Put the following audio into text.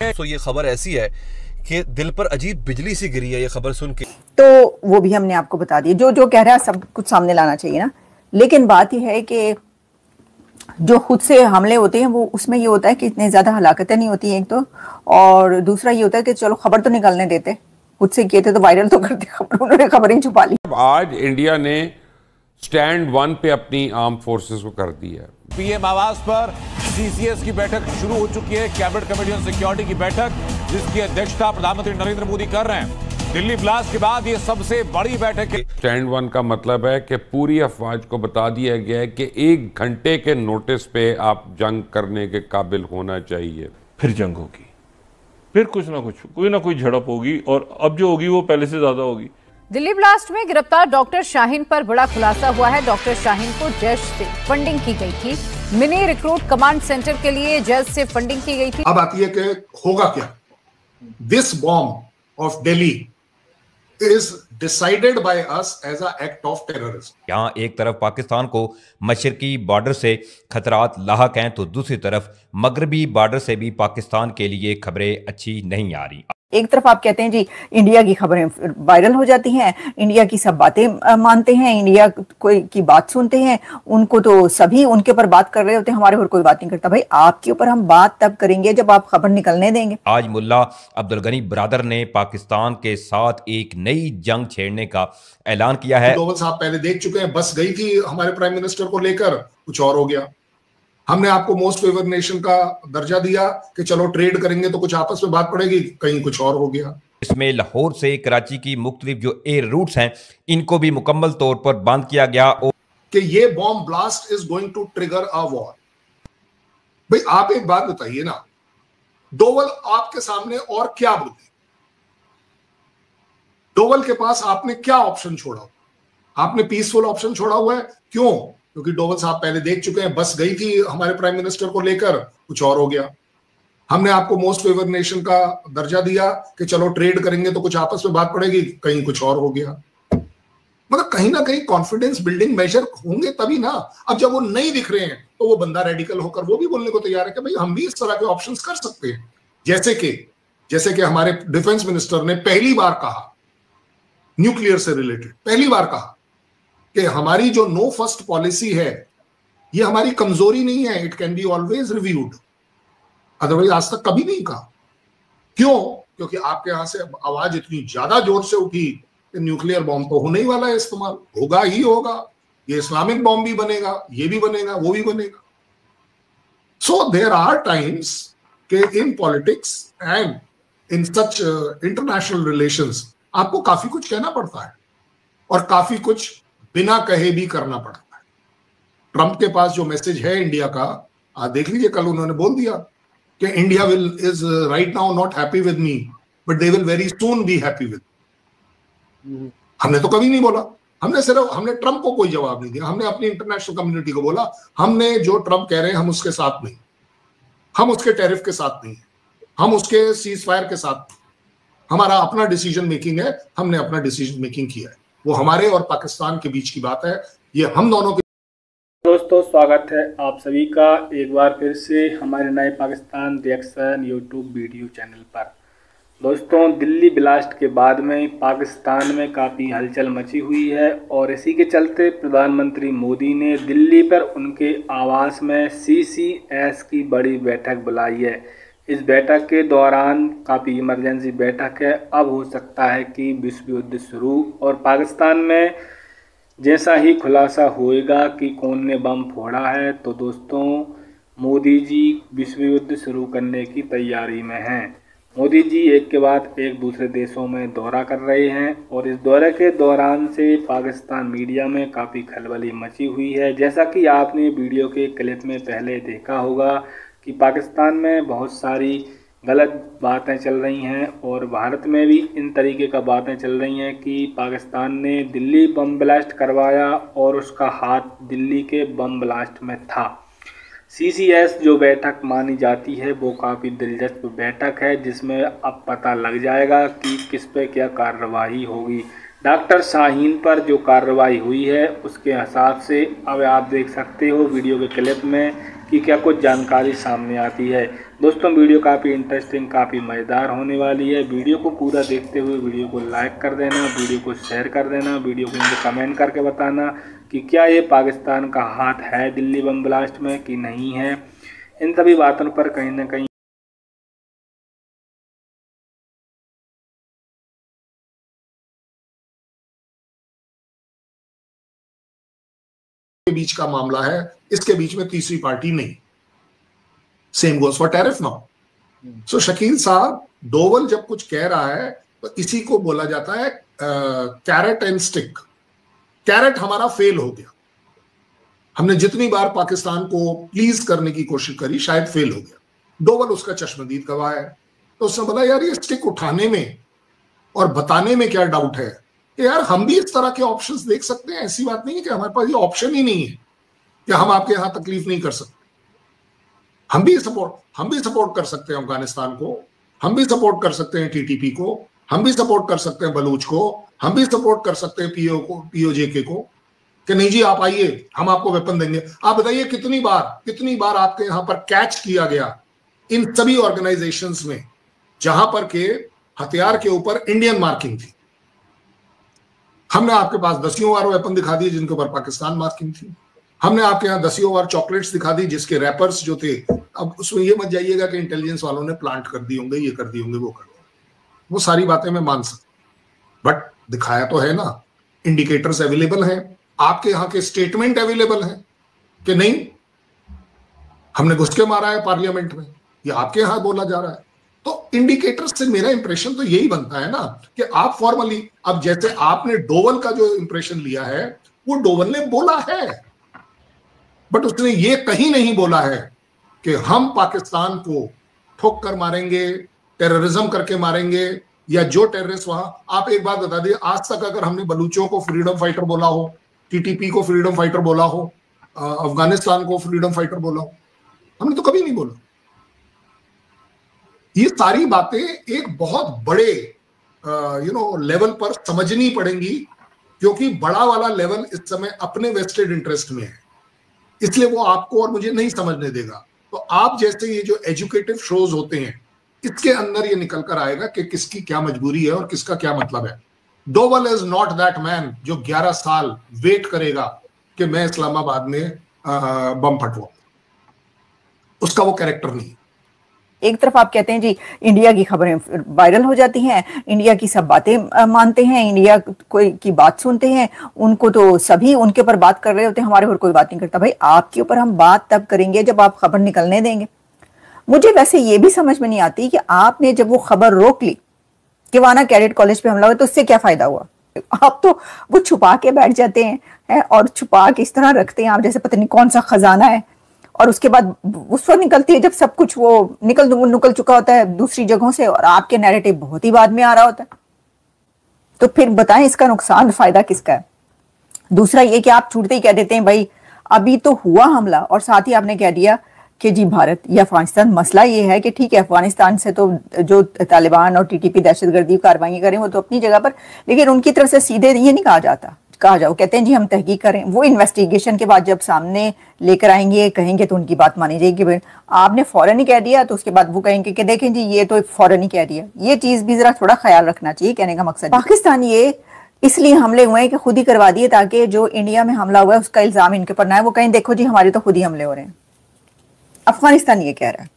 तो ये खबर ऐसी है कि दिल पर अजीब बिजली सी गिरी है ये खबर सुन के। तो वो भी हमने आपको बता दिया, जो जो कह रहा है सब कुछ सामने लाना चाहिए ना। लेकिन बात यह है कि जो खुद से हमले होते हैं वो उसमें ये होता है कि इतने ज्यादा हलाकतें नहीं होती, एक तो, और दूसरा ये होता है कि चलो खबर तो निकलने देते, खुद से किए थे तो वायरल तो करते खबर, उन्होंने खबरें छुपा ली। आज इंडिया ने स्टैंड 1 पे अपनी आर्म फोर्सेस को कर दिया है। पीएम आवास पर सीसीएस की बैठक शुरू हो चुकी है, कैबिनेट कमेटी ऑन सिक्योरिटी की बैठक, जिसकी अध्यक्षता प्रधानमंत्री नरेंद्र मोदी कर रहे हैं। दिल्ली ब्लास्ट के बाद ये सबसे बड़ी बैठक है। स्टैंड 1 का मतलब है कि पूरी अफवाज को बता दिया गया है कि 1 घंटे के नोटिस पे आप जंग करने के काबिल होना चाहिए। फिर जंग होगी, फिर कुछ ना कुछ, कोई ना कोई झड़प होगी, और अब जो होगी वो पहले से ज्यादा होगी। दिल्ली ब्लास्ट में गिरफ्तार डॉक्टर शाहीन पर बड़ा खुलासा हुआ है। डॉक्टर शाहीन को जैश से फंडिंग की गई थी। मिनी रिक्रूट कमांड सेंटर के लिए जैश से फंडिंग की गई थी। अब आती है कि होगा क्या। This bomb of Delhi is decided by us as a act of terrorism. यहाँ एक तरफ पाकिस्तान को मशरकी बॉर्डर से खतरात लाहक हैं, तो दूसरी तरफ मगरबी बॉर्डर से भी पाकिस्तान के लिए खबरें अच्छी नहीं आ रही। एक तरफ आप कहते हैं जी इंडिया की खबरें वायरल हो जाती हैं, इंडिया की सब बातें मानते हैं, इंडिया कोई की बात सुनते हैं, उनको तो सभी उनके ऊपर बात कर रहे होते हैं, हमारे ऊपर कोई बात नहीं करता। भाई आपके ऊपर हम बात तब करेंगे जब आप खबर निकलने देंगे। आज मुल्ला अब्दुल गनी ब्रादर ने पाकिस्तान के साथ एक नई जंग छेड़ने का ऐलान किया है। डोवल साहब पहले देख चुके हैं, बस गई थी हमारे प्राइम मिनिस्टर को लेकर, कुछ और हो गया। हमने आपको मोस्ट फेवर्ड नेशन का दर्जा दिया कि चलो ट्रेड करेंगे तो कुछ आपस में बात पड़ेगी, कहीं कुछ और हो गया। इसमें लाहौर से कराची की मुख्तलिफ जो एयर रूट्स हैं इनको भी मुकम्मल तौर पर बंद किया गया कि ये bomb blast is going to trigger a war. भाई आप एक बात बताइए ना, डोवल आपके सामने और क्या बोले? डोवल के पास आपने क्या ऑप्शन छोड़ा? आपने पीसफुल ऑप्शन छोड़ा हुआ है। क्यों? क्योंकि डोवल साहब पहले देख चुके हैं, बस गई थी हमारे प्राइम मिनिस्टर को लेकर, कुछ और हो गया। हमने आपको मोस्ट फेवर्ड नेशन का दर्जा दिया कि चलो ट्रेड करेंगे तो कुछ आपस में बात पड़ेगी, कहीं कुछ और हो गया। मतलब कहीं ना कहीं कॉन्फिडेंस बिल्डिंग मेजर होंगे तभी ना। अब जब वो नहीं दिख रहे हैं तो वो बंदा रेडिकल होकर वो भी बोलने को तैयार है कि भाई हम भी इस तरह के ऑप्शंस कर सकते हैं। जैसे कि हमारे डिफेंस मिनिस्टर ने पहली बार कहा, न्यूक्लियर से रिलेटेड पहली बार कहा कि हमारी जो नो फर्स्ट पॉलिसी है ये हमारी कमजोरी नहीं है, it can be always reviewed. Otherwise आज तक कभी नहीं कहा। क्यों? क्योंकि आपके यहां से आवाज इतनी ज्यादा जोर से उठी कि न्यूक्लियर बॉम्ब तो होने ही वाला है, इस्तेमाल होगा ही होगा, ये इस्लामिक बॉम्ब भी बनेगा, ये भी बनेगा, वो भी बनेगा। सो देयर आर टाइम्स कि in politics and in such international relations आपको काफी कुछ कहना पड़ता है और काफी कुछ बिना कहे भी करना पड़ता है। ट्रंप के पास जो मैसेज है इंडिया का, आप देख लीजिए, कल उन्होंने बोल दिया कि India is right now not happy with me but they will very soon be happy with. हमने तो कभी नहीं बोला, हमने ट्रंप को कोई जवाब नहीं दिया, हमने अपनी इंटरनेशनल कम्युनिटी को बोला हमने जो ट्रंप कह रहे हैं हम उसके साथ नहीं, हम उसके टैरिफ के साथ नहीं, हम उसके सीज फायर के साथ नहीं। हमारा अपना डिसीजन मेकिंग है, हमने अपना डिसीजन मेकिंग किया है, वो हमारे और पाकिस्तान के बीच की बात है, ये हम दोनों के। दोस्तों स्वागत है आप सभी का एक बार फिर से हमारे नए Pakistan reaction YouTube video channel पर। दोस्तों दिल्ली ब्लास्ट के बाद में पाकिस्तान में काफ़ी हलचल मची हुई है और इसी के चलते प्रधानमंत्री मोदी ने दिल्ली पर उनके आवास में सीसीएस की बड़ी बैठक बुलाई है। इस बैठक के दौरान काफ़ी इमरजेंसी बैठक है, अब हो सकता है कि विश्व युद्ध शुरू, और पाकिस्तान में जैसा ही खुलासा होएगा कि कौन ने बम फोड़ा है तो दोस्तों मोदी जी विश्व युद्ध शुरू करने की तैयारी में हैं। मोदी जी एक के बाद एक दूसरे देशों में दौरा कर रहे हैं और इस दौरे के दौरान से पाकिस्तान मीडिया में काफ़ी खलबली मची हुई है। जैसा कि आपने वीडियो के क्लिप में पहले देखा होगा कि पाकिस्तान में बहुत सारी गलत बातें चल रही हैं और भारत में भी इन तरीके का बातें चल रही हैं कि पाकिस्तान ने दिल्ली बम ब्लास्ट करवाया और उसका हाथ दिल्ली के बम ब्लास्ट में था। सीसीएस जो बैठक मानी जाती है वो काफ़ी दिलचस्प बैठक है, जिसमें अब पता लग जाएगा कि किस पे क्या कार्रवाई होगी। डॉक्टर शाहीन पर जो कार्रवाई हुई है उसके हिसाब से अब आप देख सकते हो वीडियो के क्लिप में कि क्या कुछ जानकारी सामने आती है। दोस्तों वीडियो काफ़ी इंटरेस्टिंग, काफ़ी मज़ेदार होने वाली है। वीडियो को पूरा देखते हुए वीडियो को लाइक कर देना, वीडियो को शेयर कर देना, वीडियो को मुझे कमेंट करके बताना कि क्या ये पाकिस्तान का हाथ है दिल्ली बम ब्लास्ट में कि नहीं है। इन सभी बातों पर कहीं ना कहीं के बीच का मामला है, इसके बीच में तीसरी पार्टी नहीं। Same goes for tariff now. So Shakeel sahab, Doval जब कुछ कह रहा है तो इसी को बोला जाता है कैरेट एंड स्टिक। कैरेट हमारा फेल हो गया, हमने जितनी बार पाकिस्तान को प्लीज करने की कोशिश करी शायद फेल हो गया। डोवल उसका चश्मदीद गवाह है। तो उसने बोला यार ये स्टिक उठाने में और बताने में क्या डाउट है कि यार हम भी इस तरह के ऑप्शंस देख सकते हैं। ऐसी बात नहीं है कि हमारे पास ये ऑप्शन ही नहीं है कि हम आपके यहां तकलीफ नहीं कर सकते। हम भी सपोर्ट कर सकते हैं अफगानिस्तान को, हम भी सपोर्ट कर सकते हैं टीटीपी को, हम भी सपोर्ट कर सकते हैं बलूच को, हम भी सपोर्ट कर सकते हैं पीओजेके को कि नहीं जी आप आइए, हम आपको वेपन देंगे। आप बताइए कितनी बार आपके यहां पर कैच किया गया इन सभी ऑर्गेनाइजेशंस में जहां पर के हथियार के ऊपर इंडियन मार्किंग थी। हमने आपके पास 10 बार वेपन दिखा दिए जिनके ऊपर पाकिस्तान मार्किंग थी। हमने आपके यहाँ 10 बार चॉकलेट्स दिखा दी जिसके रैपर्स जो थे, अब उसमें ये मत जाइएगा कि इंटेलिजेंस वालों ने प्लांट कर दिए होंगे, ये कर दिए होंगे, वो कर दिए, वो सारी बातें मैं मान सकता, बट दिखाया तो है ना। इंडिकेटर्स अवेलेबल हैं, आपके यहाँ के स्टेटमेंट अवेलेबल हैं कि नहीं हमने घुस के मारा है पार्लियामेंट में, ये आपके यहाँ बोला जा रहा है। तो इंडिकेटर से मेरा इंप्रेशन तो यही बनता है ना कि आप फॉर्मली, अब जैसे आपने डोवल का जो इंप्रेशन लिया है वो डोवल ने बोला है, बट उसने ये कहीं नहीं बोला है कि हम पाकिस्तान को ठोक कर मारेंगे, टेररिज्म करके मारेंगे, या जो टेररिस्ट वहां। आप एक बात बता दिए, आज तक अगर हमने बलूचों को फ्रीडम फाइटर बोला हो, टीटीपी को फ्रीडम फाइटर बोला हो, अफगानिस्तान को फ्रीडम फाइटर बोला हो, हमने तो कभी नहीं बोला। ये सारी बातें एक बहुत बड़े लेवल पर समझनी पड़ेंगी, क्योंकि बड़ा वाला लेवल इस समय अपने वेस्टेड इंटरेस्ट में है, इसलिए वो आपको और मुझे नहीं समझने देगा। तो आप जैसे ये जो एजुकेटिव शोज होते हैं, इसके अंदर ये निकल कर आएगा कि किसकी क्या मजबूरी है और किसका क्या मतलब है। Doval is not that man जो 11 साल वेट करेगा कि मैं इस्लामाबाद में बम फटवाऊं, उसका वो कैरेक्टर नहीं। एक तरफ आप कहते हैं जी इंडिया की खबरें वायरल हो जाती हैं, इंडिया की सब बातें मानते हैं, इंडिया कोई की बात सुनते हैं, उनको तो सभी उनके ऊपर बात कर रहे होते हैं, हमारे ऊपर कोई बात नहीं करता। भाई आपके ऊपर हम बात तब करेंगे जब आप खबर निकलने देंगे। मुझे वैसे ये भी समझ में नहीं आती कि आपने जब वो खबर रोक ली कि वाना कैडेट कॉलेज पे हमला हुआ, तो उससे क्या फायदा हुआ? आप तो वो छुपा के बैठ जाते हैं और छुपा के इस तरह रखते हैं आप जैसे पता नहीं कौन सा खजाना है, और उसके बाद उस वक्त निकलती है जब सब कुछ वो निकल चुका होता है दूसरी जगहों से, और आपके नैरेटिव बहुत ही बाद में आ रहा होता है। तो फिर बताएं इसका नुकसान फायदा किसका है? दूसरा ये कि आप छूटते ही कह देते हैं भाई अभी तो हुआ हमला, और साथ ही आपने कह दिया कि जी भारत या अफगानिस्तान। मसला ये है कि ठीक है अफगानिस्तान से तो जो तालिबान और टीटीपी दहशतगर्दी कार्रवाई करें वो तो अपनी जगह पर, लेकिन उनकी तरफ से सीधे ये नहीं कहा जाओ, कहते हैं जी हम तहकीक करें। वो इन्वेस्टिगेशन के बाद जब सामने लेकर आएंगे कहेंगे तो उनकी बात मानी जाएगी। भाई आपने फौरन ही कह दिया तो उसके बाद वो कहेंगे कि देखें जी ये तो फौरन ही कह दिया। ये चीज भी जरा थोड़ा ख्याल रखना चाहिए। कहने का मकसद पाकिस्तान ये इसलिए हमले हुए हैं कि खुद ही करवा दिए, ताकि जो इंडिया में हमला हुआ है उसका इल्जाम इनके ऊपर ना है, वो कहें देखो जी हमारे तो खुद ही हमले हो रहे हैं। अफगानिस्तान ये कह रहा है।